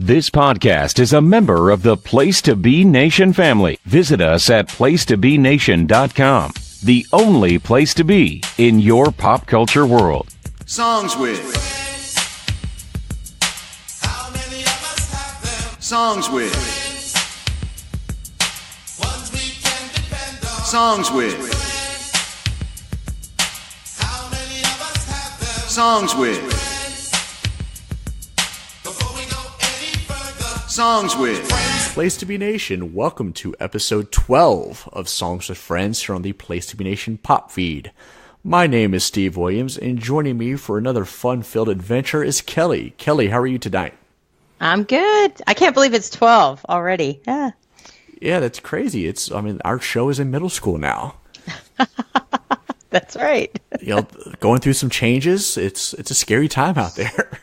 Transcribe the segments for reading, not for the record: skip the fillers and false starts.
This podcast is a member of the Place to Be Nation family. Visit us at placetobenation.com, the only place to be in your pop culture world. Songs with. How many of us have them? Songs with. Ones we can depend on. Songs with. How many of us have them? Songs with. Before we go any further. Songs with. Place to Be Nation, welcome to episode 12 of Songs with Friends here on the Place to Be Nation pop feed. My name is Steve Williams, and joining me for another fun-filled adventure is Kelly. Kelly, how are you tonight? I'm good. I can't believe it's 12 already. Yeah. Yeah, that's crazy. Our show is in middle school now. That's right. Going through some changes. It's a scary time out there.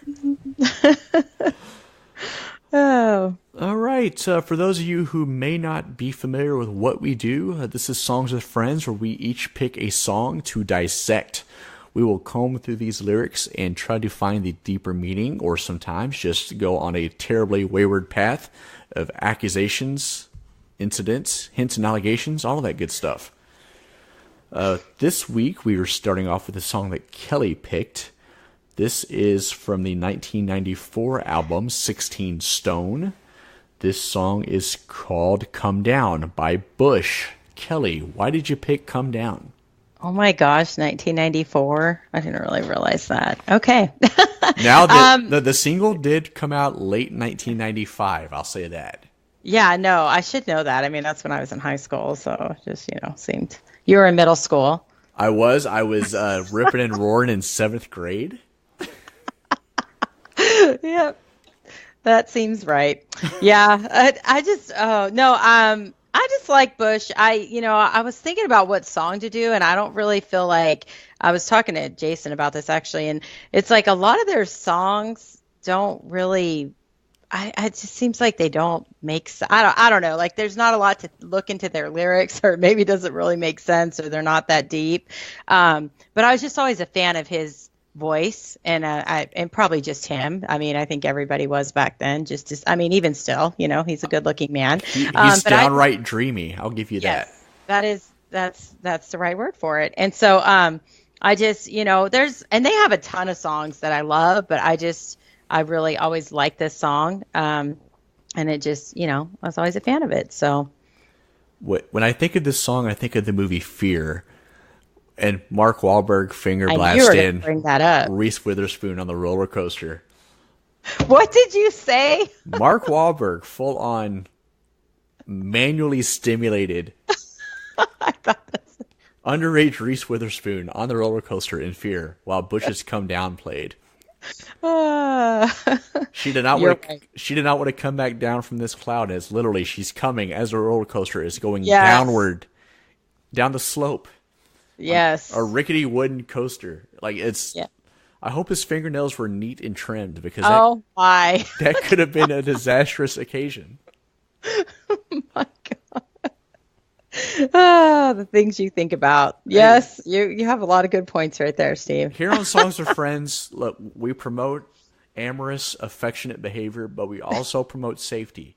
Oh. All right. For those of you who may not be familiar with what we do, this is Songs with Friends, where we each pick a song to dissect. We will comb through these lyrics and try to find the deeper meaning, or sometimes just go on a terribly wayward path of accusations, incidents, hints and allegations, all of that good stuff. This week, we are starting off with a song that Kelly picked. This is from the 1994 album 16 Stone. This song is called Come Down by Bush. Kelly, why did you pick Come Down? Oh my gosh, 1994. I didn't really realize that. Okay. Now, the single did come out late 1995, I'll say that. Yeah, no, I should know that. I mean, that's when I was in high school, so just, seemed... You were in middle school. I was ripping and roaring in 7th grade. Yep. That seems right. Yeah. I just like Bush. I was thinking about what song to do, and I don't really feel like, I was talking to Jason about this actually, and it's like a lot of their songs don't really, it just seems like they don't make sense. I don't know. Like there's not a lot to look into their lyrics, or maybe it doesn't really make sense, or they're not that deep. But I was just always a fan of his voice, and probably just him. I mean, I think everybody was back then. Even still, he's a good-looking man. He's downright dreamy. I'll give you that. That's the right word for it. And so, I just, they have a ton of songs that I love, but I really always liked this song, and it just, I was always a fan of it. So, when I think of this song, I think of the movie Fear. And Mark Wahlberg finger bring that up. Reese Witherspoon on the roller coaster. What did you say? Mark Wahlberg, full on, manually stimulated, underage Reese Witherspoon on the roller coaster in Fear while Bush's Come Down played. She did not want to come back down from this cloud, as literally she's coming as the roller coaster is going downward, down the slope. Yes. A rickety wooden coaster. I hope his fingernails were neat and trimmed, because that could have been a disastrous occasion. Oh my God. The things you think about. Yes, you have a lot of good points right there, Steve. Here on Songs with Friends, look, we promote amorous, affectionate behavior, but we also promote safety.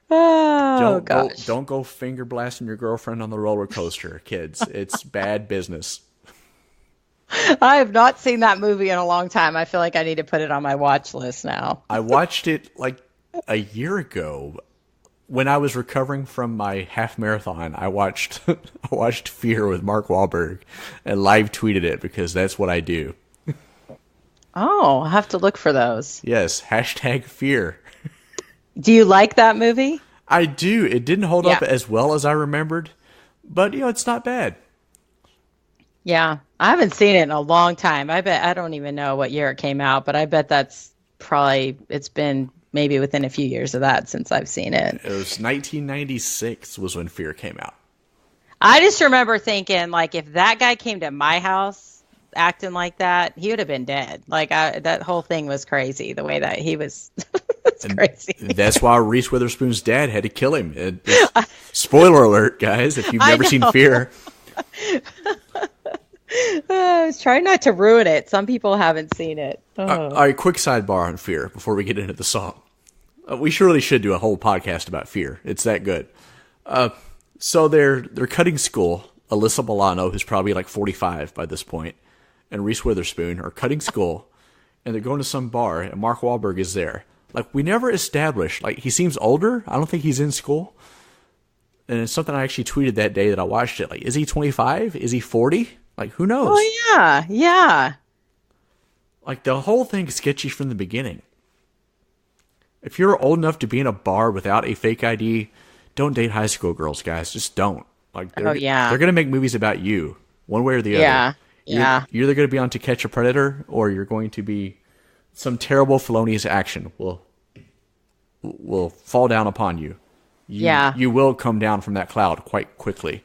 Gosh. Don't go finger blasting your girlfriend on the roller coaster, kids. It's bad business. I have not seen that movie in a long time. I feel like I need to put it on my watch list now. I watched it like a year ago when I was recovering from my half marathon. I watched Fear with Mark Wahlberg and live tweeted it, because that's what I do. Oh, I'll have to look for those. Yes, #Fear. Do you like that movie? I do. It didn't hold up as well as I remembered, but it's not bad. Yeah, I haven't seen it in a long time. I don't even know what year it came out, but I bet it's been maybe within a few years of that since I've seen it. It was 1996 was when Fear came out. I just remember thinking, like, if that guy came to my house acting like that, he would have been dead. Like, that whole thing was crazy, the way that he was. It's crazy. That's why Reese Witherspoon's dad had to kill him. Spoiler alert, guys, if you've never seen Fear. I was trying not to ruin it. Some people haven't seen it. All right, quick sidebar on Fear before we get into the song. We surely should do a whole podcast about fear. It's that good. So they're cutting school. Alyssa Milano, who's probably like 45 by this point, and Reese Witherspoon are cutting school, and they're going to some bar, and Mark Wahlberg is there. Like, we never established, like, he seems older. I don't think he's in school. And it's something I actually tweeted that day that I watched it. Like, is he 25? Is he 40? Like, who knows? Oh, yeah. Yeah. Like, the whole thing is sketchy from the beginning. If you're old enough to be in a bar without a fake ID, don't date high school girls, guys. Just don't. Like, they're going to make movies about you, one way or the other. Yeah. You're either going to be on To Catch a Predator, or you're going to be some terrible felonious action will fall down upon you. You will come down from that cloud quite quickly.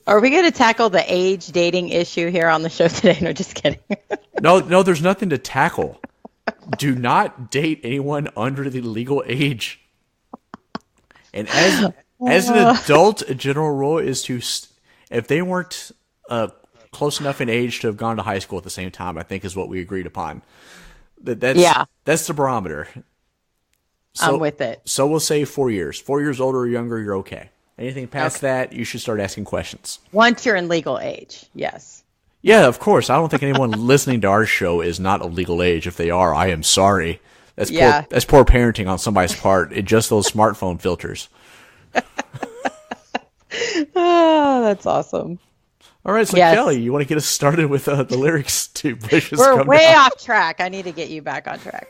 Are we going to tackle the age dating issue here on the show today? No, just kidding. No, there's nothing to tackle. Do not date anyone under the legal age. And as an adult, a general rule is to, if they weren't close enough in age to have gone to high school at the same time, I think is what we agreed upon. That's the barometer. So, I'm with it. So we'll say 4 years. 4 years older or younger, you're okay. Anything past that, you should start asking questions. Once you're in legal age, yes. Yeah, of course. I don't think anyone listening to our show is not of legal age. If they are, I am sorry. That's poor parenting on somebody's part. It just those smartphone filters. Oh, that's awesome. All right, so Kelly, you want to get us started with the lyrics to Bushes We're Come way Down? off track. I need to get you back on track.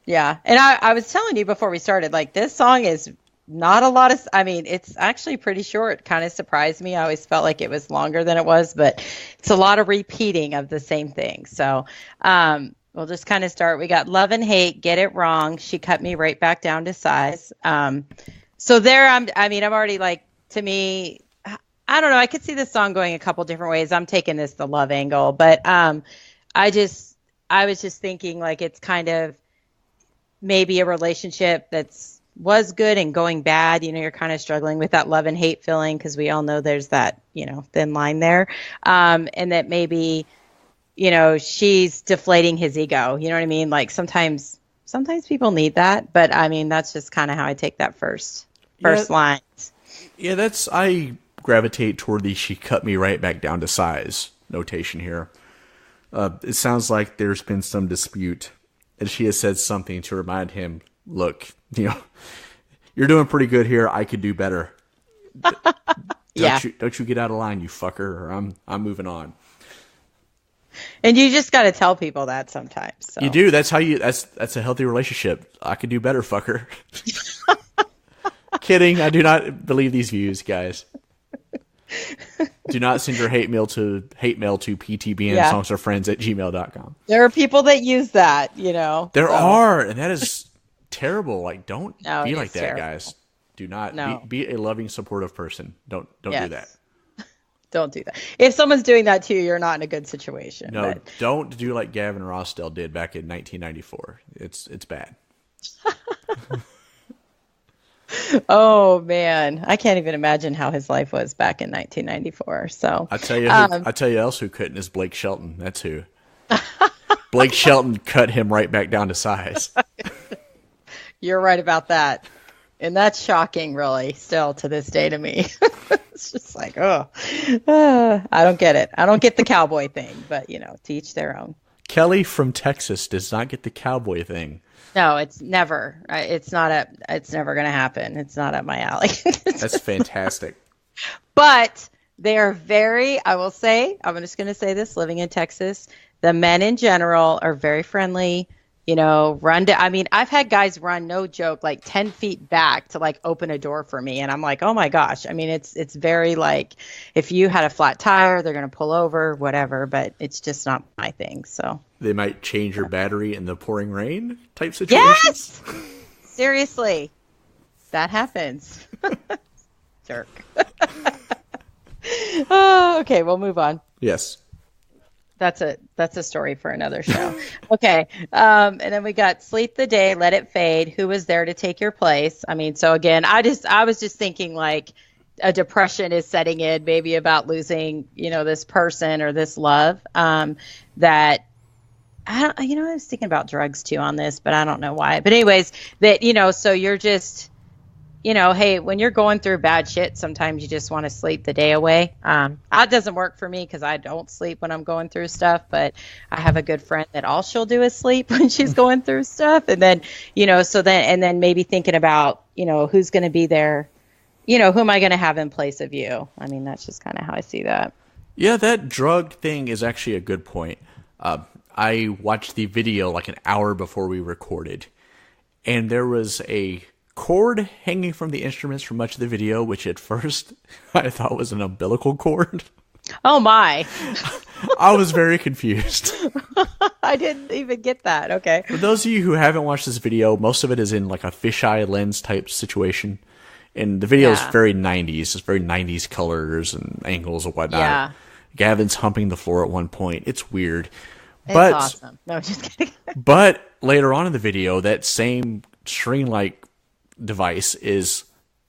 Yeah, and I was telling you before we started, like, this song is not a lot of, I mean, it's actually pretty short. Kind of surprised me. I always felt like it was longer than it was, but it's a lot of repeating of the same thing. So we'll just kind of start. We got love and hate, get it wrong. She cut me right back down to size. So there, I'm already like, to me, I don't know. I could see this song going a couple different ways. I'm taking this the love angle, but I was just thinking, like, it's kind of maybe a relationship was good and going bad. You know, you're kind of struggling with that love and hate feeling, because we all know there's that, thin line there. And that maybe, she's deflating his ego. You know what I mean? Like, sometimes people need that, but I mean, that's just kind of how I take that first line. Yeah, I gravitate toward the "she cut me right back down to size" notation here. It sounds like there's been some dispute, and she has said something to remind him, look, you're doing pretty good here. I could do better. Don't you get out of line, you fucker, or I'm moving on. And you just got to tell people that sometimes. So. You do. That's how that's a healthy relationship. I could do better, fucker. Kidding. I do not believe these views, guys. Do not send your hate mail to ptbnsongsoffriends@gmail.com. There are people that use that, There are, and that is terrible. Like, don't be like that, terrible. Guys. Do not be a loving, supportive person. Don't do that. Don't do that. If someone's doing that to you, you're not in a good situation. No, don't do like Gavin Rossdale did back in 1994. It's bad. Oh man, I can't even imagine how his life was back in 1994. So I tell you else who couldn't is Blake Shelton. That's who. Blake Shelton cut him right back down to size. You're right about that, and that's shocking, really, still to this day to me. It's just like, I don't get it. I don't get the cowboy thing, but to each their own. Kelly from Texas does not get the cowboy thing. No, it's never. It's never going to happen. It's not up my alley. That's fantastic. But they are I will say, I'm just going to say this, living in Texas, the men in general are very friendly, I've had guys run, no joke, like 10 feet back to like open a door for me. And I'm like, oh my gosh. I mean, it's very like, if you had a flat tire, they're going to pull over, whatever, but it's just not my thing. So they might change your battery in the pouring rain type situations. Yes! Seriously. That happens. Jerk. Oh, okay. We'll move on. Yes. That's a story for another show. Okay. And then we got Sleep the Day, Let It Fade. Who was there to take your place? I mean, so again, I was just thinking like a depression is setting in, maybe about losing, this person or this love, that I don't, I was thinking about drugs too on this, but I don't know why. But anyways, that, so you're just, hey, when you're going through bad shit, sometimes you just want to sleep the day away. That doesn't work for me because I don't sleep when I'm going through stuff, but I have a good friend that all she'll do is sleep when she's going through stuff. And then, and then maybe thinking about, who's going to be there, who am I going to have in place of you? I mean, that's just kind of how I see that. Yeah, that drug thing is actually a good point. I watched the video like an hour before we recorded, and there was a cord hanging from the instruments for much of the video, which at first I thought was an umbilical cord. Oh my. I was very confused. I didn't even get that. Okay. For those of you who haven't watched this video, most of it is in like a fisheye lens type situation. And the video is very 90s. It's very 90s colors and angles and whatnot. Yeah. Gavin's humping the floor at one point. It's weird. It's But awesome. No, just kidding. But later on in the video, that same string-like device is,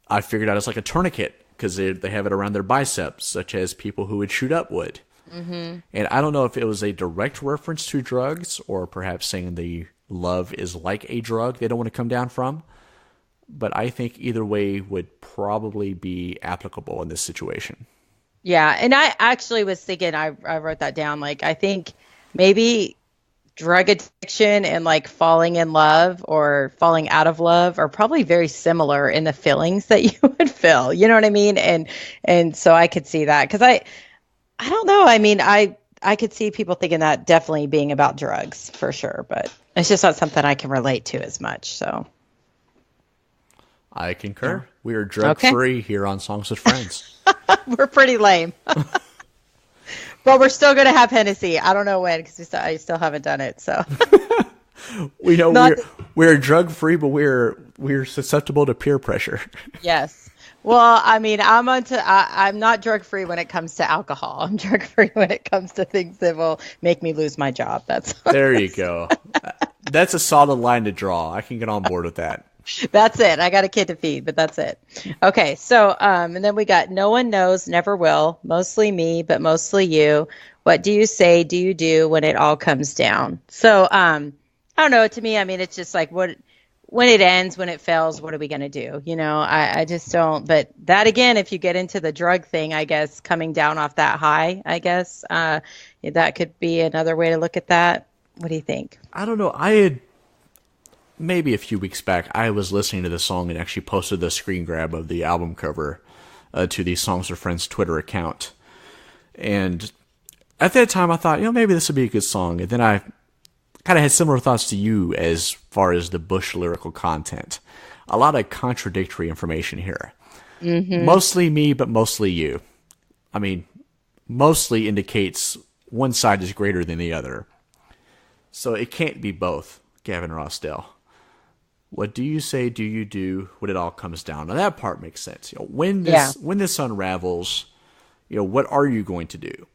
I figured out, it's like a tourniquet because they have it around their biceps, such as people who would shoot up would. Mm-hmm. And I don't know if it was a direct reference to drugs or perhaps saying the love is like a drug they don't want to come down from. But I think either way would probably be applicable in this situation. Yeah, and I actually was thinking, I wrote that down, like, I think maybe drug addiction and like falling in love or falling out of love are probably very similar in the feelings that you would feel. You know what I mean? And so I could see that because I don't know. I mean, I could see people thinking that definitely being about drugs for sure, but it's just not something I can relate to as much. So I concur. We are drug-free here on Songs with Friends. we're pretty lame. But we're still going to have Hennessy. I don't know when because I still haven't done it. So we know we're drug-free, but we're susceptible to peer pressure. Yes. Well, I mean, I'm not drug-free when it comes to alcohol. I'm drug-free when it comes to things that will make me lose my job. There you go. That's a solid line to draw. I can get on board with that. That's it. I got a kid to feed, but that's it. Okay. So, and then we got no one knows, never will, mostly me, but mostly you. What do you say, do you do when it all comes down? So, I don't know. To me, I mean, it's just like when it ends, when it fails, what are we going to do? I just don't, but that again, if you get into the drug thing, I guess coming down off that high, I guess, that could be another way to look at that. What do you think? I don't know. Maybe a few weeks back, I was listening to the song and actually posted the screen grab of the album cover to the Songs with Friends Twitter account. And at that time, I thought, maybe this would be a good song. And then I kind of had similar thoughts to you as far as the Bush lyrical content. A lot of contradictory information here. Mm-hmm. Mostly me, but mostly you. I mean, mostly indicates one side is greater than the other. So it can't be both, Gavin Rossdale. What do you say, do you do when it all comes down? Now that part makes sense. When this unravels, what are you going to do?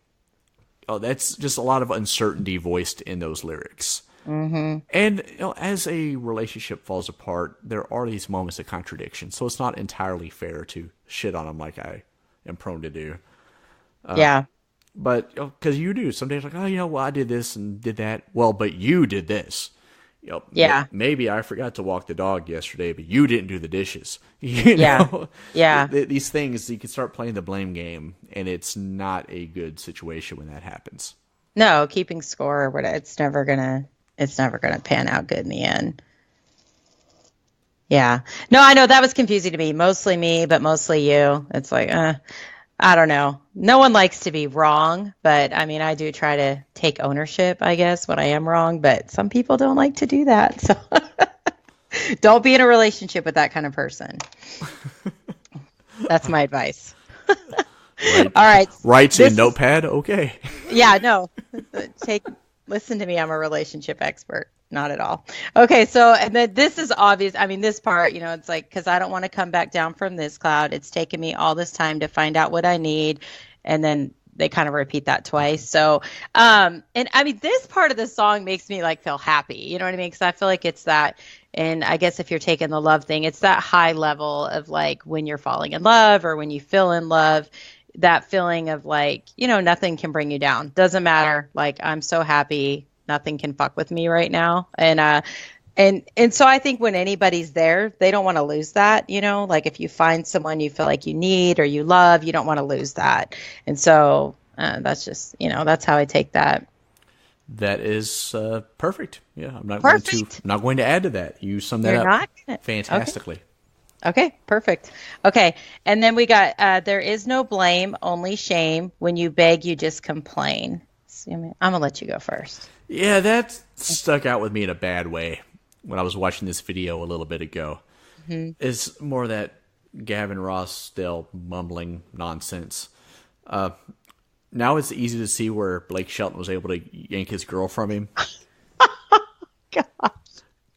That's just a lot of uncertainty voiced in those lyrics. Mm-hmm. And as a relationship falls apart, there are these moments of contradiction. So it's not entirely fair to shit on them like I am prone to do. Yeah. But because you do. Some days like, well, I did this and did that. Well, but you did this. Yeah. Maybe I forgot to walk the dog yesterday, but you didn't do the dishes. Yeah. These things, you can start playing the blame game, and it's not a good situation when that happens. No, keeping score, it's never gonna pan out good in the end. Yeah. No, I know that was confusing to me. Mostly me, but mostly you. It's like, I don't know. No one likes to be wrong, but I mean, I do try to take ownership, I guess, when I am wrong, but some people don't like to do that. So don't be in a relationship with that kind of person. That's my advice. All right. Writes in notepad. Okay. Yeah, no, listen to me. I'm a relationship expert. Not at all. Okay, so and then this is obvious. I mean, this part, it's like, because I don't want to come back down from this cloud. It's taken me all this time to find out what I need. And then they kind of repeat that twice. So, and I mean, this part of the song makes me like feel happy. You know what I mean? Because I feel like it's that, and I guess if you're taking the love thing, it's that high level of like when you're falling in love or when you feel in love, that feeling of like, nothing can bring you down. Doesn't matter. Like, I'm so happy. nothing can fuck with me right now. And so I think when anybody's there, they don't want to lose that, like if you find someone you feel like you need or you love, you don't want to lose that. And so that's just, that's how I take that. That is perfect. Yeah, I'm not Perfect. going to add to that. You summed that You're up not gonna- fantastically. Okay, perfect. Okay, and then we got there is no blame, only shame. When you beg, you just complain. So, I'm gonna let you go first. Yeah, that stuck out with me in a bad way when I was watching this video a little bit ago. It's more that Gavin Ross still mumbling nonsense. Now it's easy to see where Blake Shelton was able to yank his girl from him. God.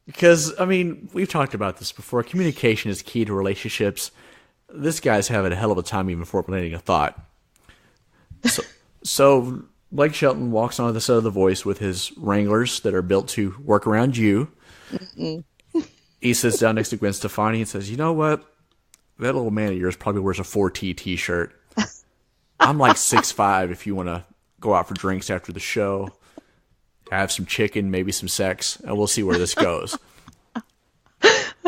Because, I mean, we've talked about this before. Communication is key to relationships. This guy's having a hell of a time even formulating a thought. So Blake Shelton walks onto the set of The Voice with his Wranglers that are built to work around you. He sits down next to Gwen Stefani and says, you know what? That little man of yours probably wears a 4T t-shirt. I'm like 6'5" if you want to go out for drinks after the show. Have some chicken, maybe some sex, and we'll see where this goes.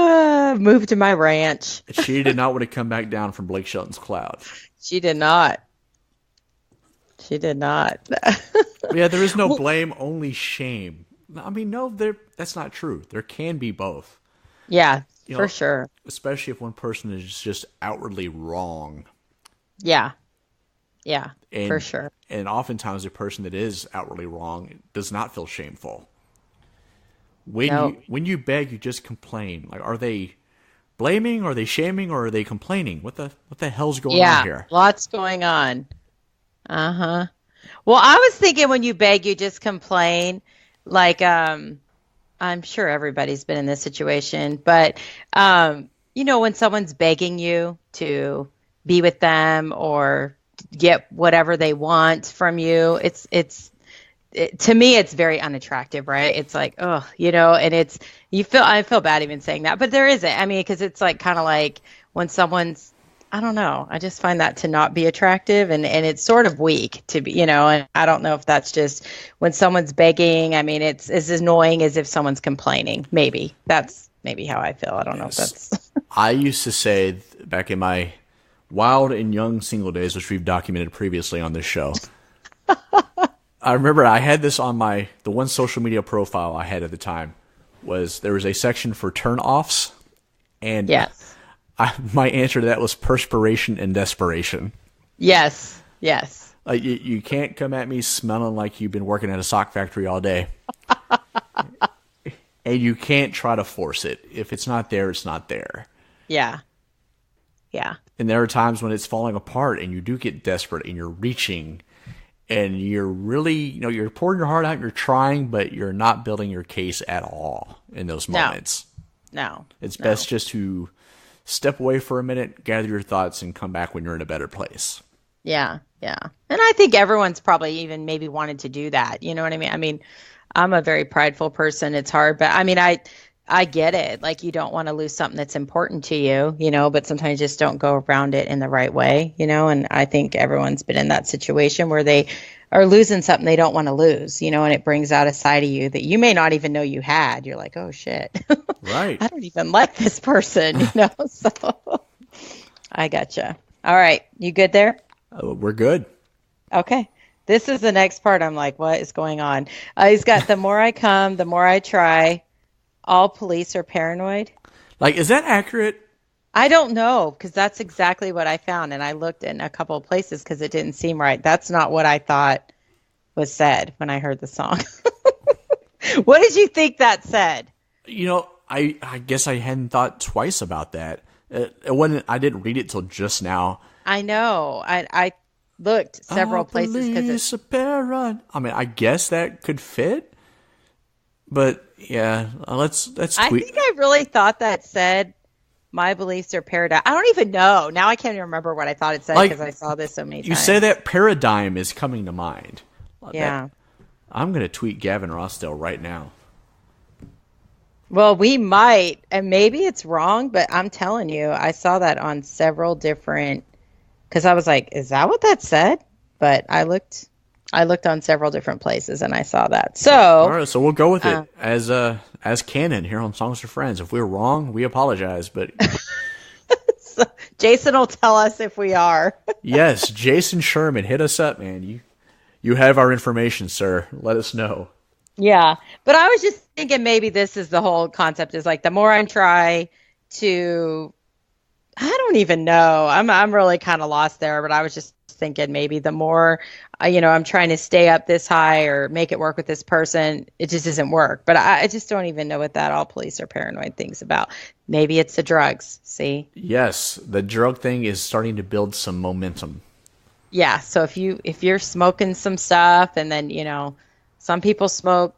Move to my ranch. She did not want to come back down from Blake Shelton's cloud. She did not. She did not. Yeah, there is no blame, only shame. I mean, no, that's not true. There can be both. Yeah, You for know, sure. Especially if one person is just outwardly wrong. Yeah. Yeah, And, for sure. And oftentimes the person that is outwardly wrong does not feel shameful. When you beg, you just complain. Like, are they blaming, are they shaming, or are they complaining? What the hell's going on here? Lots going on. Uh-huh. Well, I was thinking when you beg, you just complain. Like, I'm sure everybody's been in this situation, but, when someone's begging you to be with them or get whatever they want from you, to me, it's very unattractive, right? It's like, oh, and I feel bad even saying that, but there isn't. I mean, because it's like kind of like when someone's, I don't know, I just find that to not be attractive, and it's sort of weak to be, and I don't know if that's just when someone's begging. I mean, it's as annoying as if someone's complaining. Maybe that's how I feel. I don't know if that's. I used to say back in my wild and young single days, which we've documented previously on this show. I remember I had this on the one social media profile I had at the time there was a section for turn-offs, and Yes. my answer to that was perspiration and desperation. Yes. Yes. Like, you can't come at me smelling like you've been working at a sock factory all day. And you can't try to force it. If it's not there, it's not there. Yeah. Yeah. And there are times when it's falling apart and you do get desperate and you're reaching and you're really, you're pouring your heart out and you're trying, but you're not building your case at all in those moments. No. It's best just to step away for a minute, gather your thoughts, and come back when you're in a better place. Yeah. Yeah. And I think everyone's probably even maybe wanted to do that. You know what I mean? I mean, I'm a very prideful person. It's hard, but I mean, I get it. Like, you don't want to lose something that's important to you, but sometimes you just don't go around it in the right way, and I think everyone's been in that situation where they are losing something they don't want to lose, and it brings out a side of you that you may not even know you had. You're like, oh shit. Right. I don't even like this person, so I gotcha. All right. You good there? We're good. Okay. This is the next part. I'm like, what is going on? He's got the more I come, the more I try. All police are paranoid. Like, is that accurate? I don't know, because that's exactly what I found. And I looked in a couple of places because it didn't seem right. That's not what I thought was said when I heard the song. What did you think that said? I guess I hadn't thought twice about that. I didn't read it till just now. I know. I looked several places because it's. I mean, I guess that could fit. But yeah, let's tweet. I think I really thought that said, "My beliefs are paradigm." I don't even know. Now I can't even remember what I thought it said because I saw this so many times. You say that, paradigm is coming to mind. Yeah. I'm going to tweet Gavin Rossdale right now. Well, we might, and maybe it's wrong, but I'm telling you, I saw that on several different. Because I was like, "Is that what that said?" But I looked. I looked on several different places and I saw that. So, All right, so we'll go with it as canon here on Songs for Friends. If we're wrong, we apologize. But Jason will tell us if we are. yes, Jason Sherman, hit us up, man. You have our information, sir. Let us know. Yeah. But I was just thinking maybe this is the whole concept is like the more I try to, I don't even know. I'm really kind of lost there, but I was just thinking maybe the more, I'm trying to stay up this high or make it work with this person, it just doesn't work. But I just don't even know what that all police are paranoid thing's about. Maybe it's the drugs. See? Yes, the drug thing is starting to build some momentum. Yeah. So if you're smoking some stuff and then, some people smoke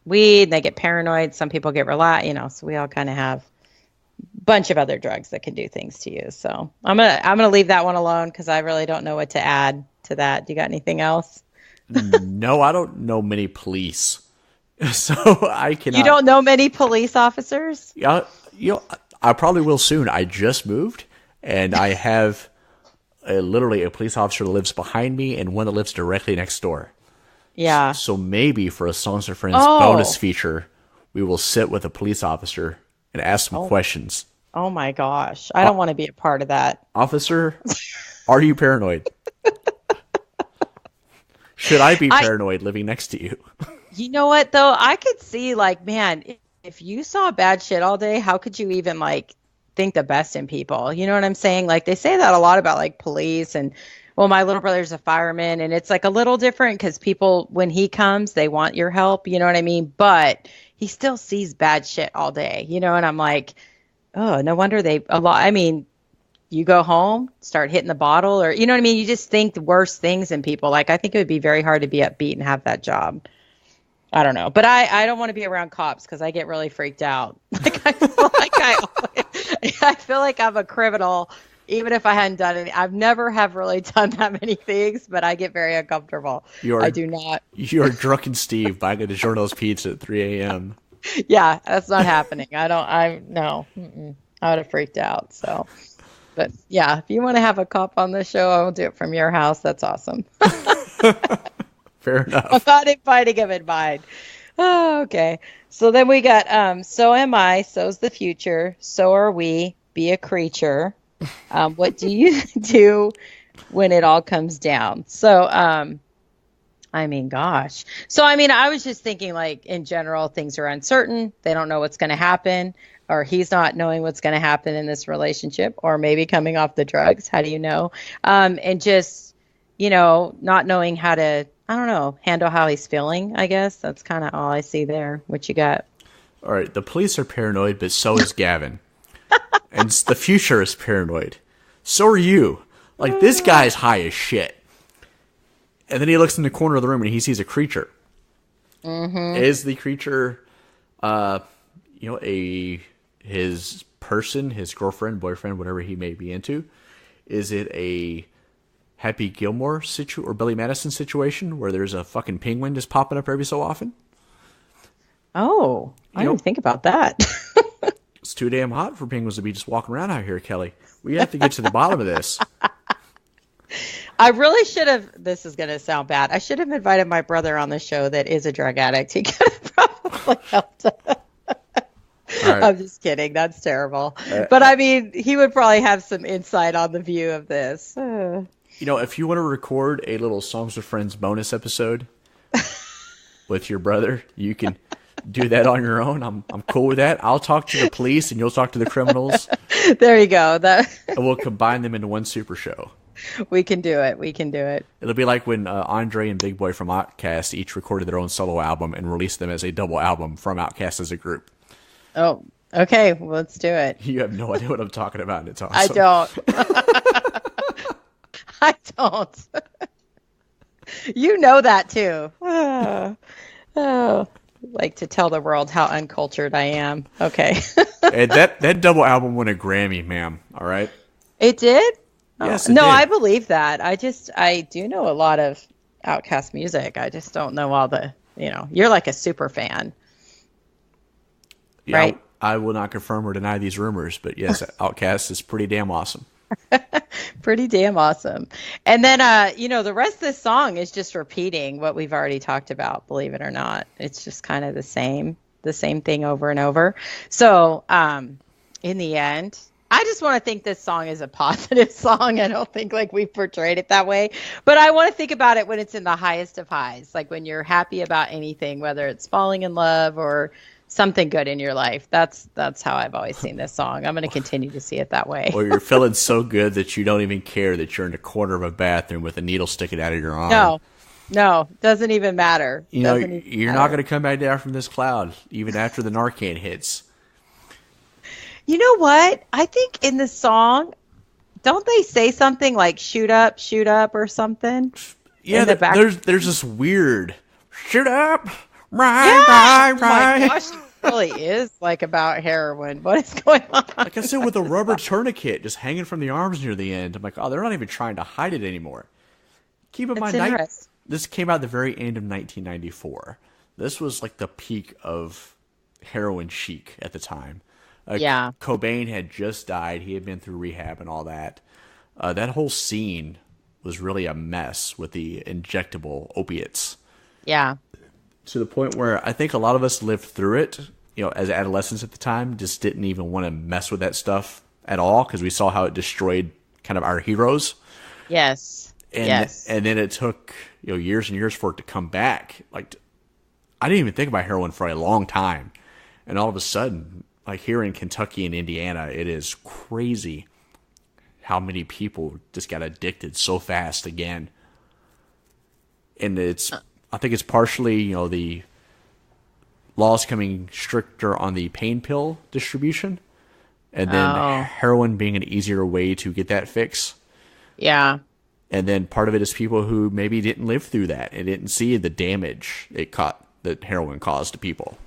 weed, they get paranoid. Some people get so we all kind of have a bunch of other drugs that can do things to you. So I'm gonna leave that one alone because I really don't know what to add to that. Do you got anything else? No, I don't know many police, so I cannot. You don't know many police officers? Yeah, I probably will soon. I just moved, and I have literally a police officer that lives behind me and one that lives directly next door. Yeah. So maybe for a Songs for Friends bonus feature, we will sit with a police officer and ask some questions. Oh my gosh. I don't want to be a part of that. Officer, are you paranoid? Should I be paranoid living next to you? You know what though? I could see like, man, if you saw bad shit all day, how could you even like think the best in people? You know what I'm saying? Like they say that a lot about like police and well, my little brother's a fireman and it's like a little different because people, when he comes, they want your help. You know what I mean? But he still sees bad shit all day, and I'm like, oh, no wonder you go home, start hitting the bottle or, you know what I mean? You just think the worst things in people. Like, I think it would be very hard to be upbeat and have that job. I don't know. But I don't want to be around cops because I get really freaked out. Like, I feel like I'm a criminal. Even if I hadn't done any, I've never have really done that many things, but I get very uncomfortable. I do not. You're drunken Steve buying a DiGiorno's pizza at 3 a.m. Yeah, that's not happening. No. I would have freaked out. So, but yeah, if you want to have a cop on the show, I will do it from your house. That's awesome. Fair enough. I'm not inviting him in mine. Oh, okay. So then we got, so am I, so's the future, so are we, be a creature. What do you do when it all comes down? So, gosh. So, I was just thinking like in general, things are uncertain. They don't know what's going to happen or he's not knowing what's going to happen in this relationship or maybe coming off the drugs. How do you know? And just, not knowing how to, I don't know, handle how he's feeling, I guess. That's kind of all I see there. What you got? All right. The police are paranoid, but so is Gavin. And the future is paranoid. So are you. Like, this guy's high as shit. And then he looks in the corner of the room and he sees a creature. Mm-hmm. Is the creature, his person, his girlfriend, boyfriend, whatever he may be into? Is it a Happy Gilmore or Billy Madison situation where there's a fucking penguin just popping up every so often? Oh, I didn't think about that. It's too damn hot for penguins to be just walking around out here, Kelly. We have to get to the bottom of this. I really should have, this is going to sound bad. I should have invited my brother on the show that is a drug addict. He could have probably helped us. Right. I'm just kidding. That's terrible. But he would probably have some insight on the view of this. If you want to record a little Songs with Friends bonus episode with your brother, you can do that on your own. I'm cool with that. I'll talk to the police and you'll talk to the criminals. There you go. And we'll combine them into one super show. We can do it. It'll be like when Andre and Big Boy from Outkast each recorded their own solo album and released them as a double album from Outkast as a group. Oh, okay. Well, let's do it. You have no idea what I'm talking about. It's awesome. I don't. I don't. You know that too. Oh. Like to tell the world how uncultured I am. Okay. And that double album won a Grammy, ma'am. All right. It did? Yes. No, I believe that. I do know a lot of Outkast music. I just don't know all the, you're like a super fan. Yeah, right? I will not confirm or deny these rumors, but yes, Outkast is pretty damn awesome. Pretty damn awesome. And then, the rest of this song is just repeating what we've already talked about, believe it or not. It's just kind of the same thing over and over. So, in the end, I just want to think this song is a positive song. I don't think like we've portrayed it that way, but I want to think about it when it's in the highest of highs, like when you're happy about anything, whether it's falling in love or something good in your life. That's how I've always seen this song. I'm going to continue to see it that way. Or you're feeling so good that you don't even care that you're in the corner of a bathroom with a needle sticking out of your arm. No, doesn't even matter. You're not going to come back down from this cloud, even after the Narcan hits. You know what? I think in the song, don't they say something like shoot up or something? Yeah, there's this weird shoot up, right. Oh my gosh, it really is like about heroin. What is going on? Like I said, with a rubber tourniquet just hanging from the arms near the end. I'm like, oh, they're not even trying to hide it anymore. Keep in mind, this came out at the very end of 1994. This was like the peak of heroin chic at the time. Cobain had just died. He had been through rehab and all that. That whole scene was really a mess with the injectable opiates. Yeah. To the point where I think a lot of us lived through it, as adolescents at the time, just didn't even want to mess with that stuff at all because we saw how it destroyed kind of our heroes. Yes. And then it took years and years for it to come back. Like, I didn't even think about heroin for a long time. And all of a sudden, like here in Kentucky and Indiana, it is crazy how many people just got addicted so fast again. And I think it's partially, the laws coming stricter on the pain pill distribution, and then heroin being an easier way to get that fix. Yeah. And then part of it is people who maybe didn't live through that and didn't see the damage that heroin caused to people.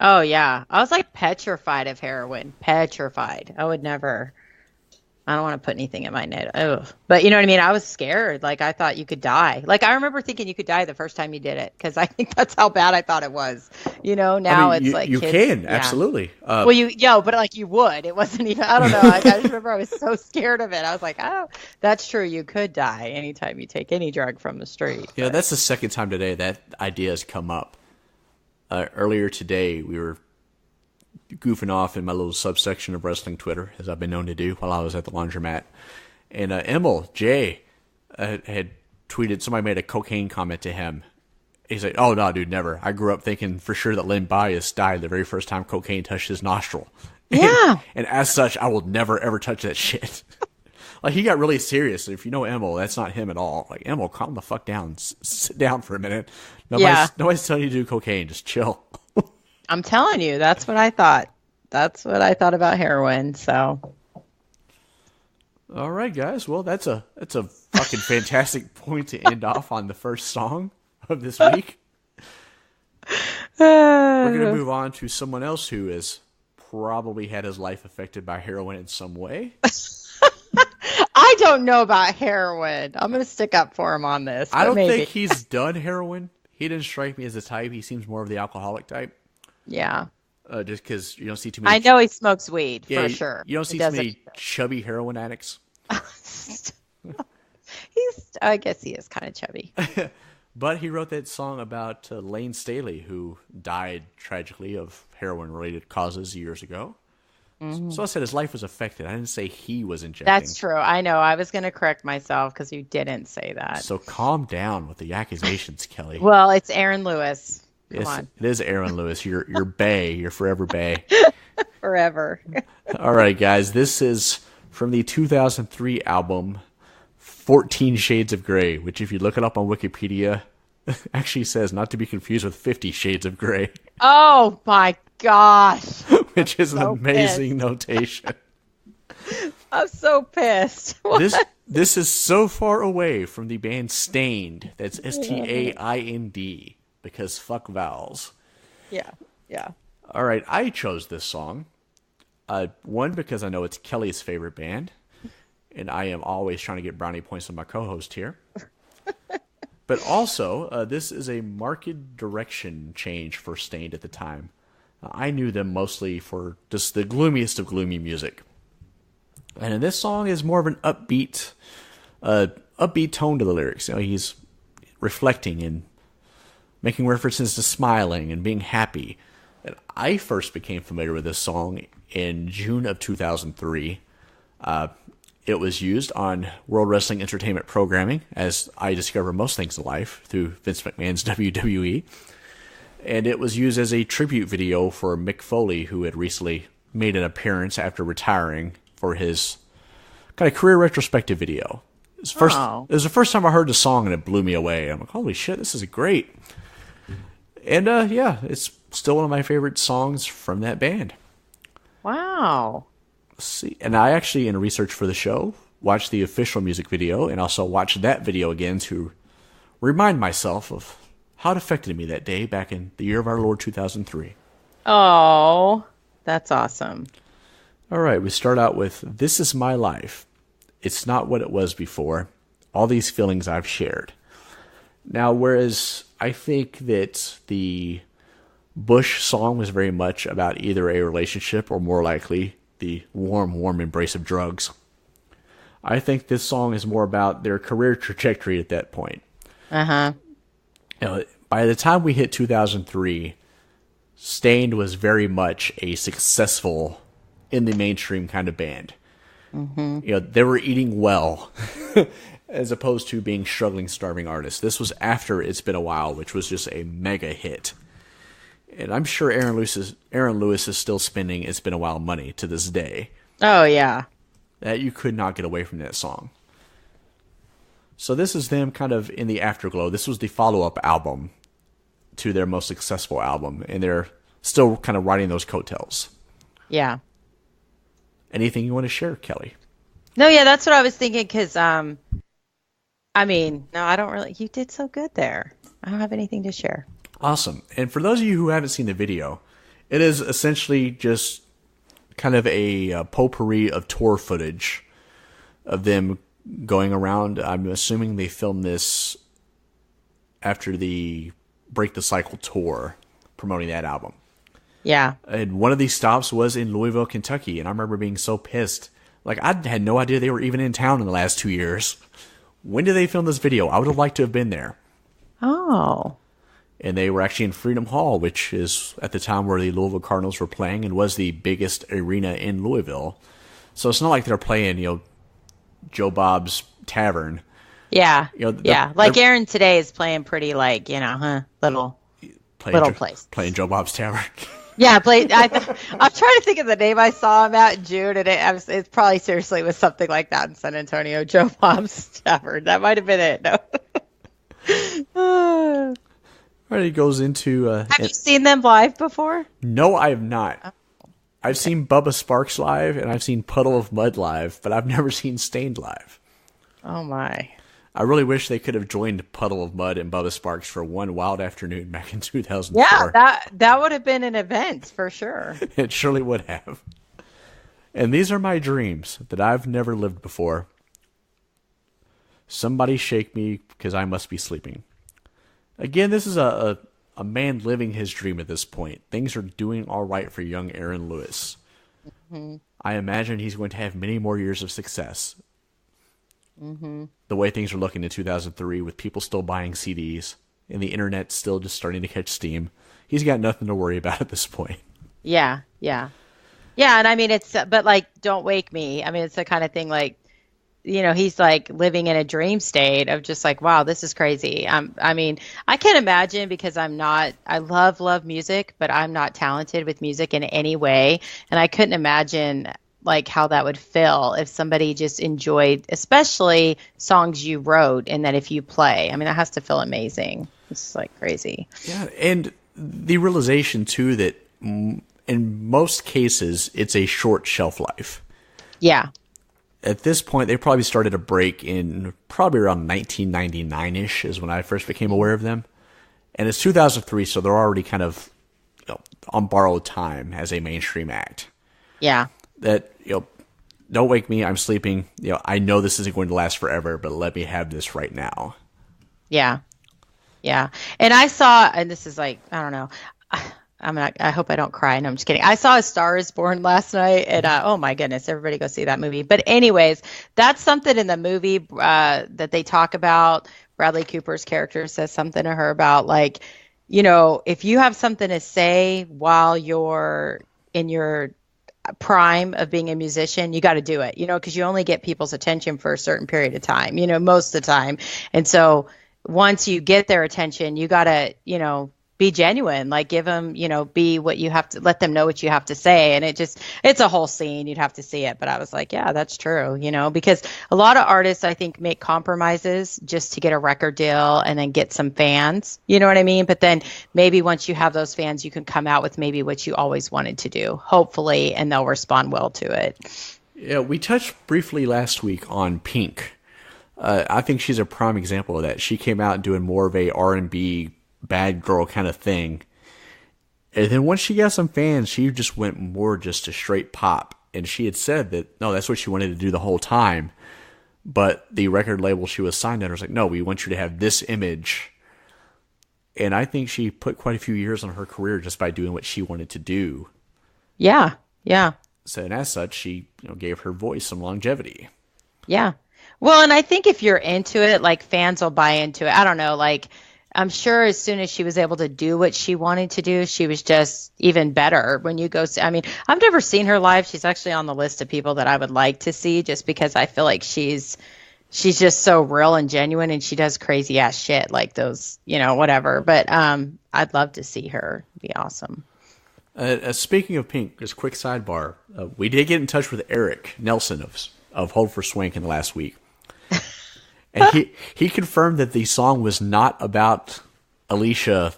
Oh, yeah. I was like petrified of heroin. Petrified. I don't want to put anything in my net. Oh, but you know what I mean? I was scared. Like, I thought you could die. Like, I remember thinking you could die the first time you did it because I think that's how bad I thought it was. Now it's like you can, absolutely. But like you would. It wasn't even, I don't know. I just remember I was so scared of it. I was like, oh, that's true. You could die anytime you take any drug from the street. Yeah, that's the second time today that idea has come up. Earlier today, we were goofing off in my little subsection of wrestling Twitter, as I've been known to do while I was at the laundromat. And Emil J had tweeted, somebody made a cocaine comment to him. He's like, oh, no, dude, never. I grew up thinking for sure that Len Bias died the very first time cocaine touched his nostril. Yeah. And as such, I will never, ever touch that shit. Like, he got really serious. If you know Emil, that's not him at all. Like, Emil, calm the fuck down. Sit down for a minute. Nobody's telling you to do cocaine. Just chill. I'm telling you, that's what I thought. That's what I thought about heroin. So, all right, guys. Well, that's a fucking fantastic point to end off on the first song of this week. We're gonna move on to someone else who has probably had his life affected by heroin in some way. I don't know about heroin. I'm gonna stick up for him on this. I don't think he's done heroin. He didn't strike me as the type. He seems more of the alcoholic type. Yeah. Just because you don't see too many. I know he smokes weed for sure. You don't see too many chubby heroin addicts. I guess he is kind of chubby. But he wrote that song about Lane Staley, who died tragically of heroin-related causes years ago. Mm-hmm. So I said his life was affected. I didn't say he was injecting. That's true. I know. I was going to correct myself because you didn't say that. So calm down with the accusations, Kelly. Well, it's Aaron Lewis. Come on. It is Aaron Lewis. You're Bay. You're forever Bay. Forever. All right, guys. This is from the 2003 album 14 Shades of Grey, which if you look it up on Wikipedia, actually says not to be confused with 50 Shades of Grey. Oh, my gosh. Which is an amazing notation. I'm so pissed. This is so far away from the band Stained. That's Staind, because fuck vowels. Yeah. All right, I chose this song. One, because I know it's Kelly's favorite band, and I am always trying to get brownie points on my co-host here. But also, this is a marked direction change for Stained at the time. I knew them mostly for just the gloomiest of gloomy music. And in this song is more of an upbeat tone to the lyrics. You know, he's reflecting and making references to smiling and being happy. And I first became familiar with this song in June of 2003. It was used on World Wrestling Entertainment programming, as I discover most things in life through Vince McMahon's WWE. And it was used as a tribute video for Mick Foley, who had recently made an appearance after retiring for his kind of career retrospective video. It was the first time I heard the song, and it blew me away. I'm like, holy shit, this is great. And yeah, it's still one of my favorite songs from that band. Wow. See, and I actually, in research for the show, watched the official music video and also watched that video again to remind myself of how it affected me that day back in the year of our Lord 2003. Oh, that's awesome. All right, we start out with This Is My Life. It's not what it was before. All these feelings I've shared. Now, whereas I think that the Bush song was very much about either a relationship or more likely the warm embrace of drugs, I think this song is more about their career trajectory at that point. Uh-huh. You know, by the time we hit 2003, Stained was very much a successful in the mainstream kind of band. Mm-hmm. You know, they were eating well as opposed to being struggling, starving artists. This was after It's Been a While, which was just a mega hit. And I'm sure Aaron Lewis is still spending It's Been a While money to this day. Oh, yeah. That you could not get away from that song. So this is them kind of in the afterglow. This was the follow-up album to their most successful album, and they're still kind of riding those coattails. Yeah. Anything you want to share, Kelly? No, yeah, that's what I was thinking, because, I mean, no, I don't really, you did so good there. I don't have anything to share. Awesome. And for those of you who haven't seen the video, it is essentially just kind of a potpourri of tour footage of them going around. I'm assuming they filmed this after the Break the Cycle tour, promoting that album. Yeah. And one of these stops was in Louisville, Kentucky, and I remember being so pissed. Like, I had no idea they were even in town in the last 2 years. When did they film this video? I would have liked to have been there. Oh. And they were actually in Freedom Hall, which is at the time where the Louisville Cardinals were playing and was the biggest arena in Louisville. So it's not like they're playing, you know, Joe Bob's Tavern. Yeah. You know, yeah. Like Aaron today is playing pretty, like, you know, little place. Playing Joe Bob's Tavern. Yeah, I'm trying to think of the name I saw him at in June, and it probably seriously was something like that in San Antonio. Joe Bob's Tavern. That might have been it. No. All right, he goes into... have you seen them live before? No, I have not. I've seen Bubba Sparks live, and I've seen Puddle of Mud live, but I've never seen Stained live. Oh, my. I really wish they could have joined Puddle of Mud and Bubba Sparks for one wild afternoon back in 2004. Yeah, that would have been an event for sure. It surely would have. And these are my dreams that I've never lived before. Somebody shake me because I must be sleeping. Again, this is a man living his dream at this point. Things are doing all right for young Aaron Lewis. Mm-hmm. I imagine he's going to have many more years of success. Mm-hmm. The way things are looking in 2003, with people still buying CDs and the internet still just starting to catch steam, he's got nothing to worry about at this point. Yeah. And I mean, but like, Don't Wake Me. I mean, it's the kind of thing like, you know, he's like living in a dream state of just like, wow, this is crazy. I mean, I can't imagine, because I love music, but I'm not talented with music in any way. And I couldn't imagine like how that would feel if somebody just enjoyed, especially songs you wrote, and that if you play, I mean, that has to feel amazing. It's like crazy. Yeah. And the realization too, that in most cases, it's a short shelf life. Yeah. At this point, they probably started a break in probably around 1999-ish is when I first became aware of them. And it's 2003, so they're already kind of, you know, on borrowed time as a mainstream act. Yeah. That, you know, Don't Wake Me, I'm sleeping. You know, I know this isn't going to last forever, but let me have this right now. Yeah. Yeah. And I saw, and this is like, I don't know, I hope I don't cry. No, I'm just kidding. I saw A Star Is Born last night, and oh my goodness, everybody go see that movie. But anyways, that's something in the movie that they talk about. Bradley Cooper's character says something to her about like, if you have something to say while you're in your prime of being a musician, you got to do it, because you only get people's attention for a certain period of time, most of the time. And so once you get their attention, you got to, be genuine, like give them, be what you have to, let them know what you have to say. And it's a whole scene. You'd have to see it. But I was like, yeah, that's true, because a lot of artists, I think, make compromises just to get a record deal and then get some fans, you know what I mean? But then maybe once you have those fans, you can come out with maybe what you always wanted to do, hopefully, and they'll respond well to it. Yeah, we touched briefly last week on Pink. I think she's a prime example of that. She came out doing more of a R&B bad girl kind of thing. And then once she got some fans, she just went more just to straight pop. And she had said that, no, that's what she wanted to do the whole time. But the record label she was signed under was like, no, we want you to have this image. And I think she put quite a few years on her career just by doing what she wanted to do. Yeah, yeah. So, and as such, she gave her voice some longevity. Yeah. Well, and I think if you're into it, like fans will buy into it. I don't know, like I'm sure as soon as she was able to do what she wanted to do, she was just even better. When you go see, I mean, I've never seen her live. She's actually on the list of people that I would like to see just because I feel like she's just so real and genuine, and she does crazy ass shit like those, whatever. But I'd love to see her. It'd be awesome. Speaking of Pink, just a quick sidebar. We did get in touch with Eric Nelson of Hold for Swank in the last week. And he confirmed that the song was not about Alicia,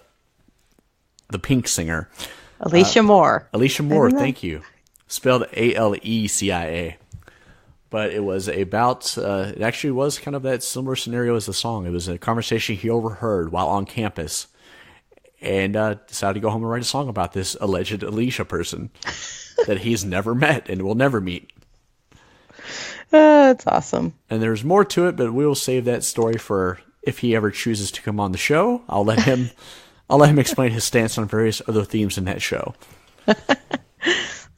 the Pink singer. Alicia Moore. Alicia Moore, thank you. Spelled Alecia. But it was about, it actually was kind of that similar scenario as the song. It was a conversation he overheard while on campus and decided to go home and write a song about this alleged Alicia person that he's never met and will never meet. That's awesome. And there's more to it, but we will save that story for if he ever chooses to come on the show. I'll let him explain his stance on various other themes in that show.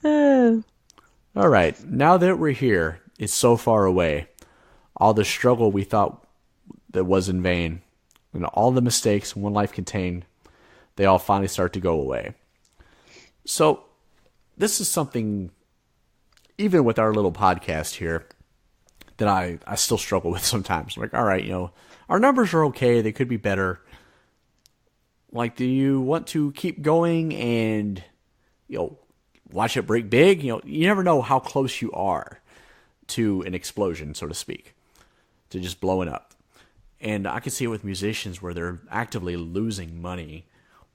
All right. Now that we're here, it's so far away. All the struggle we thought that was in vain, and all the mistakes one life contained, they all finally start to go away. So this is something, even with our little podcast here, that I still struggle with sometimes. I'm like, all right, our numbers are okay. They could be better. Like, do you want to keep going and, watch it break big? You never know how close you are to an explosion, so to speak, to just blowing up. And I can see it with musicians where they're actively losing money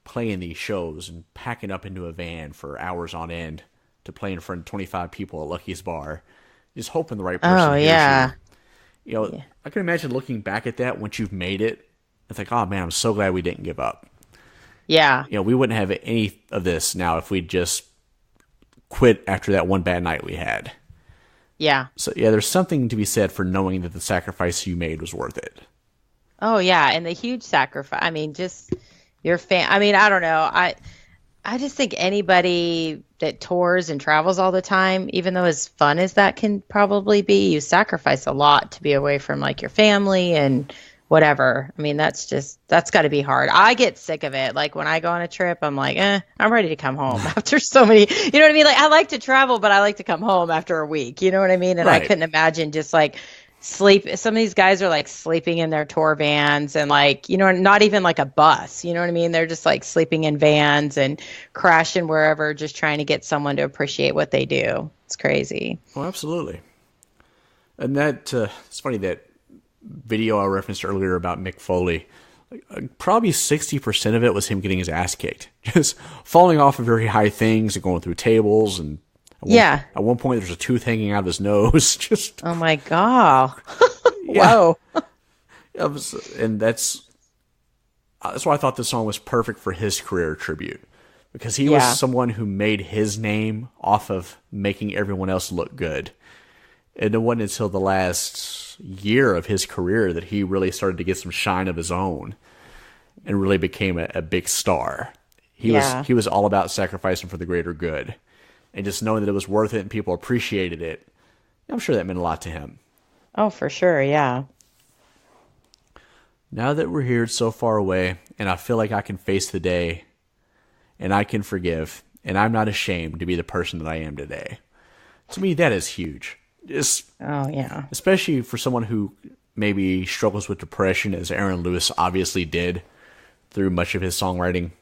playing these shows and packing up into a van for hours on end to play in front of 25 people at Lucky's Bar. Just hoping the right person hears you. I can imagine looking back at that once you've made it. It's like, oh man, I'm so glad we didn't give up. Yeah. We wouldn't have any of this now if we'd just quit after that one bad night we had. Yeah. So yeah, there's something to be said for knowing that the sacrifice you made was worth it. Oh yeah, and the huge sacrifice. I mean, just your fan. I mean, I don't know. I just think anybody that tours and travels all the time, even though as fun as that can probably be, you sacrifice a lot to be away from like your family and whatever. I mean, that's got to be hard. I get sick of it. Like when I go on a trip, I'm like, I'm ready to come home after so many, you know what I mean? Like I like to travel, but I like to come home after a week, you know what I mean? And right. I couldn't imagine just like sleep. Some of these guys are like sleeping in their tour vans and like, not even like a bus, you know what I mean? They're just like sleeping in vans and crashing wherever, just trying to get someone to appreciate what they do. It's crazy. Oh, absolutely. And that, it's funny that video I referenced earlier about Mick Foley, probably 60% of it was him getting his ass kicked, just falling off of very high things and going through tables. And at one point there's a tooth hanging out of his nose. Just oh my god. Whoa. And that's why I thought this song was perfect for his career tribute, because he was someone who made his name off of making everyone else look good. And it wasn't until the last year of his career that he really started to get some shine of his own and really became a big star. He was all about sacrificing for the greater good, and just knowing that it was worth it and people appreciated it. I'm sure that meant a lot to him. Oh, for sure, yeah. Now that we're here so far away, and I feel like I can face the day, and I can forgive, and I'm not ashamed to be the person that I am today. To me, that is huge. Oh, yeah. Especially for someone who maybe struggles with depression, as Aaron Lewis obviously did through much of his songwriting.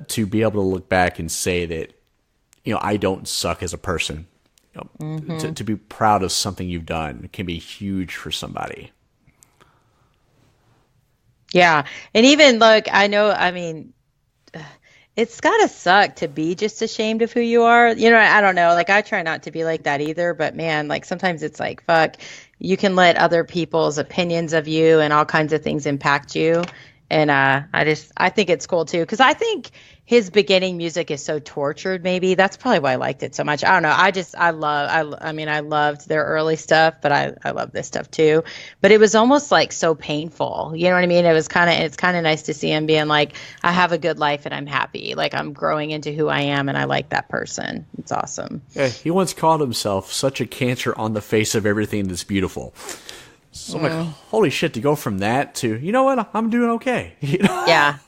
To be able to look back and say that, I don't suck as a person. To be proud of something you've done can be huge for somebody. Yeah. And even, look, it's gotta suck to be just ashamed of who you are. I don't know. Like, I try not to be like that either, but man, like sometimes it's like, fuck, you can let other people's opinions of you and all kinds of things impact you. And I think it's cool too, because I think his beginning music is so tortured. Maybe that's probably why I liked it so much. I don't know. I loved their early stuff, but I love this stuff too. But it was almost like so painful. You know what I mean? It's kind of nice to see him being like, I have a good life and I'm happy. Like, I'm growing into who I am and I like that person. It's awesome. Yeah, he once called himself such a cancer on the face of everything that's beautiful. So I'm like, holy shit, to go from that to, you know what, I'm doing okay. Yeah.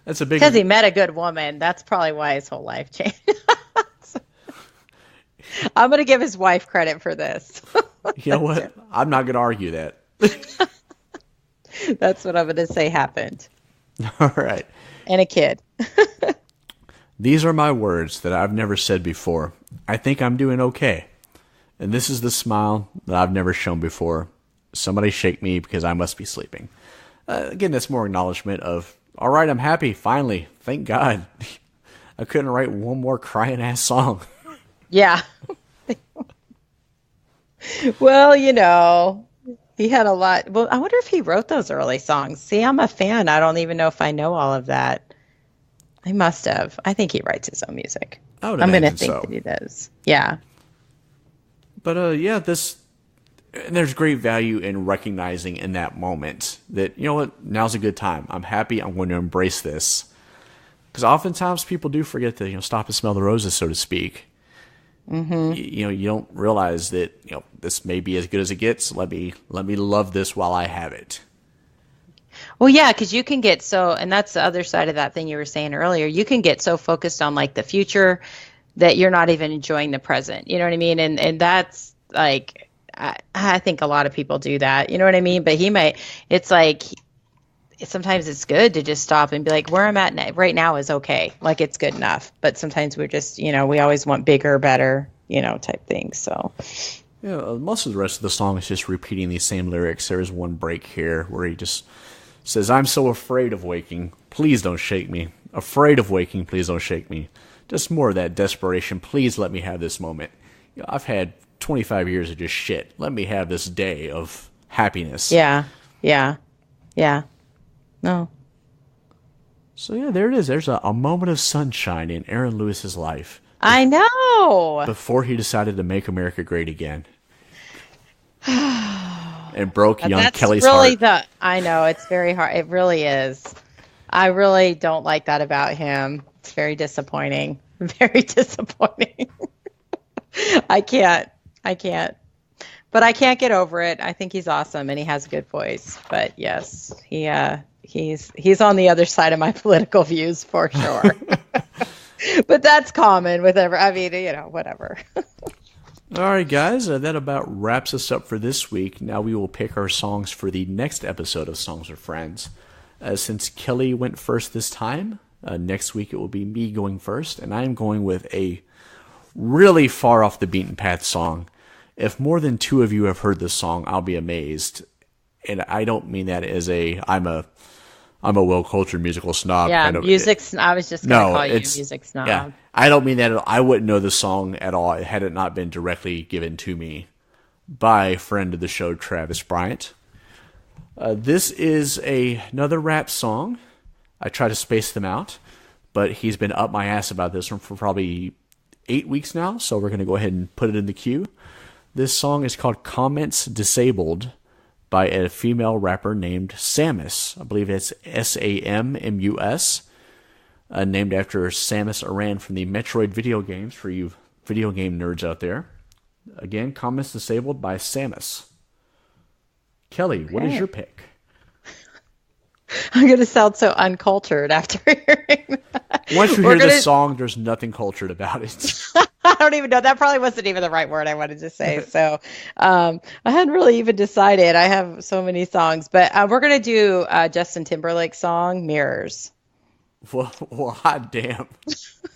That's a big... Because he met a good woman. That's probably why his whole life changed. I'm going to give his wife credit for this. You know what? I'm not going to argue that. That's what I'm going to say happened. All right. And a kid. These are my words that I've never said before. I think I'm doing okay. And this is the smile that I've never shown before. Somebody shake me because I must be sleeping. Again, that's more acknowledgement of, all right, I'm happy, finally. Thank God. I couldn't write one more crying-ass song. Yeah. Well, he had a lot. Well, I wonder if he wrote those early songs. See, I'm a fan. I don't even know if I know all of that. He must have. I think he writes his own music. I'm going to think that he does. Yeah. But, there's great value in recognizing in that moment that, you know what, now's a good time. I'm happy. I'm going to embrace this. Because oftentimes people do forget to, stop and smell the roses, so to speak. Mm-hmm. You don't realize that, this may be as good as it gets. Let me love this while I have it. Well, yeah, because you can get and that's the other side of that thing you were saying earlier. You can get so focused on like the future that you're not even enjoying the present. You know what I mean? And that's like, I think a lot of people do that. You know what I mean? But it's like, sometimes it's good to just stop and be like, where I'm at right now is okay. Like, it's good enough. But sometimes we're just, we always want bigger, better, type things. So, yeah, most of the rest of the song is just repeating these same lyrics. There is one break here where he just says, I'm so afraid of waking. Please don't shake me. Afraid of waking. Please don't shake me. Just more of that desperation. Please let me have this moment. I've had 25 years of just shit. Let me have this day of happiness. Yeah. No. So yeah, there it is. There's a moment of sunshine in Aaron Lewis's life. I know. Before he decided to make America great again. And broke young Kelly's heart. I know, it's very hard. It really is. I really don't like that about him. It's very disappointing. Very disappointing. I can't. But I can't get over it. I think he's awesome and he has a good voice. But yes, he's on the other side of my political views for sure. But that's common with whatever. All right, guys, that about wraps us up for this week. Now we will pick our songs for the next episode of Songs with Friends. Since Kelly went first this time, next week it will be me going first, and I am going with a really far off the beaten path song. If more than two of you have heard this song, I'll be amazed. And I don't mean that as I'm a well-cultured musical snob. Yeah, kind of. I was just going to call you a music snob. Yeah, I don't mean that at all. I wouldn't know the song at all had it not been directly given to me by a friend of the show, Travis Bryant. This is another rap song. I try to space them out, but he's been up my ass about this one for probably 8 weeks now, so we're going to go ahead and put it in the queue. This song is called Comments Disabled by a female rapper named Samus. I believe it's Samus. named after Samus Aran from the Metroid video games, for you video game nerds out there. Again, comments disabled by Samus. Kelly, what is your pick? I'm going to sound so uncultured after hearing that. Once you hear this song, there's nothing cultured about it. I don't even know. That probably wasn't even the right word I wanted to say. So I hadn't really even decided. I have so many songs. But we're going to do Justin Timberlake's song, Mirrors. Well, hot damn.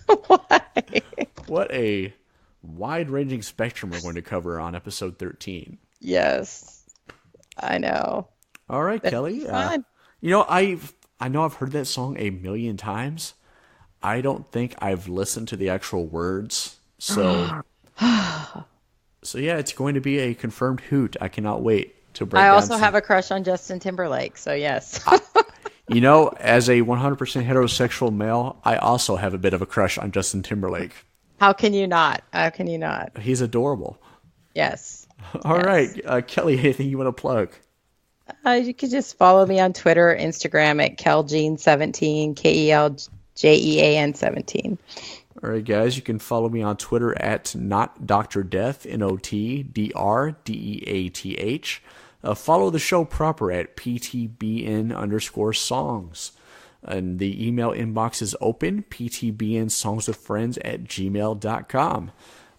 Why? What a wide-ranging spectrum we're going to cover on episode 13. Yes, I know. All right, Kelly. Fun. I know I've heard that song a million times. I don't think I've listened to the actual words. So yeah, it's going to be a confirmed hoot. I cannot wait to break down. I also have a crush on Justin Timberlake, so yes. As a 100% heterosexual male, I also have a bit of a crush on Justin Timberlake. How can you not? How can you not? He's adorable. Yes. All right, Kelly, anything you want to plug? You can just follow me on Twitter, Instagram at KelJean17, KELJEAN 17. All right, guys, you can follow me on Twitter at NotDrDeath, NotDrDeath. Follow the show proper at PTBN_songs. And the email inbox is open, ptbnsongswithfriends@gmail.com.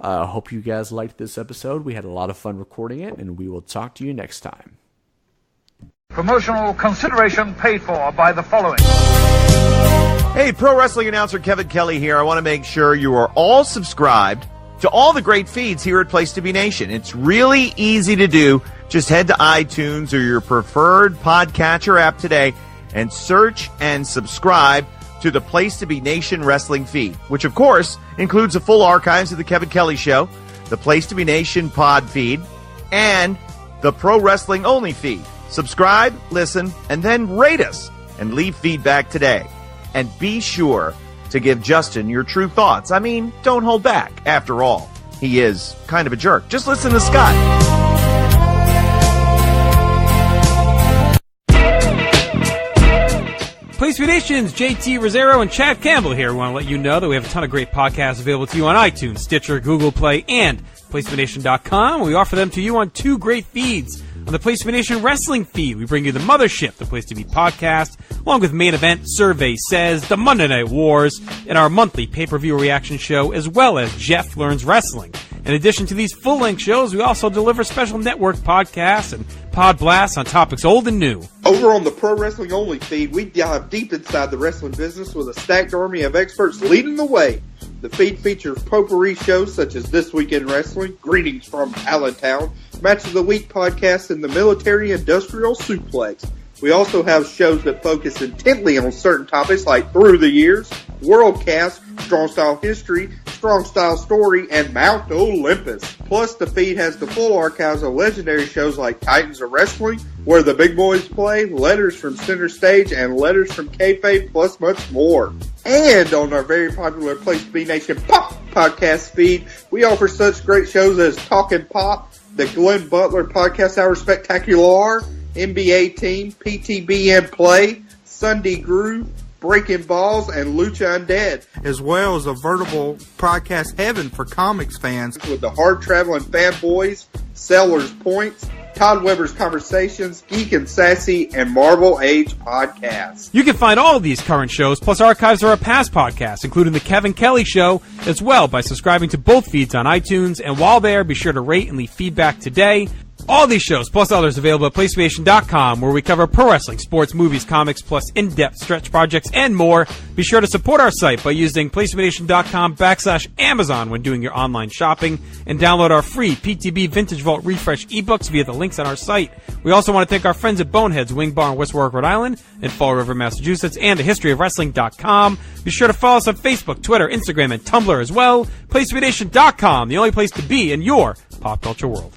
Hope you guys liked this episode. We had a lot of fun recording it, and we will talk to you next time. Promotional consideration paid for by the following. Hey, pro wrestling announcer Kevin Kelly here. I want to make sure you are all subscribed to all the great feeds here at Place to Be Nation. It's really easy to do. Just head to iTunes or your preferred podcatcher app today and search and subscribe to the Place to Be Nation wrestling feed, which of course includes the full archives of the Kevin Kelly Show, the Place to Be Nation pod feed, and the Pro Wrestling Only feed. Subscribe, listen, and then rate us and leave feedback today. And be sure to give Justin your true thoughts. I mean, don't hold back. After all, he is kind of a jerk. Just listen to Scott. Place to Be Nation's JT Rosero and Chad Campbell here. We want to let you know that we have a ton of great podcasts available to you on iTunes, Stitcher, Google Play, and PlaceToBeNation.com. We offer them to you on two great feeds. On the Place to Be Nation wrestling feed, we bring you the Mothership, the Place to Be podcast, along with Main Event, Survey Says, the Monday Night Wars, and our monthly pay-per-view reaction show, as well as Jeff Learns Wrestling. In addition to these full-length shows, we also deliver special network podcasts and pod blasts on topics old and new. Over on the Pro Wrestling Only feed, we dive deep inside the wrestling business with a stacked army of experts leading the way. The feed features potpourri shows such as This Week in Wrestling, Greetings from Allentown, Match of the Week podcast, and the Military Industrial Suplex. We also have shows that focus intently on certain topics like Through the Years, Worldcast, Strong Style History, Strong Style Story, and Mount Olympus. Plus, the feed has the full archives of legendary shows like Titans of Wrestling, Where the Big Boys Play, Letters from Center Stage, and Letters from Kayfabe, plus much more. And on our very popular Place to Be Nation Pop podcast feed, we offer such great shows as Talkin' Pop, the Glenn Butler Podcast Hour Spectacular, NBA Team, PTBN Play, Sunday Groove, Breaking Balls, and Lucha Undead, as well as a veritable podcast heaven for comics fans with the Hard Traveling Fanboys, Sellers Points, Todd Weber's Conversations, Geek and Sassy, and Marvel Age podcasts. You can find all of these current shows, plus archives of our past podcasts, including The Kevin Kelly Show, as well by subscribing to both feeds on iTunes. And while there, be sure to rate and leave feedback today. All these shows, plus others, available at PlayStation.com, where we cover pro wrestling, sports, movies, comics, plus in-depth stretch projects and more. Be sure to support our site by using PlayStation.com/Amazon when doing your online shopping, and download our free PTB Vintage Vault Refresh ebooks via the links on our site. We also want to thank our friends at Boneheads Wing Bar in West Warwick, Rhode Island, and Fall River, Massachusetts, and thehistoryofwrestling.com. Be sure to follow us on Facebook, Twitter, Instagram, and Tumblr as well. PlayStation.com, the only place to be in your pop culture world.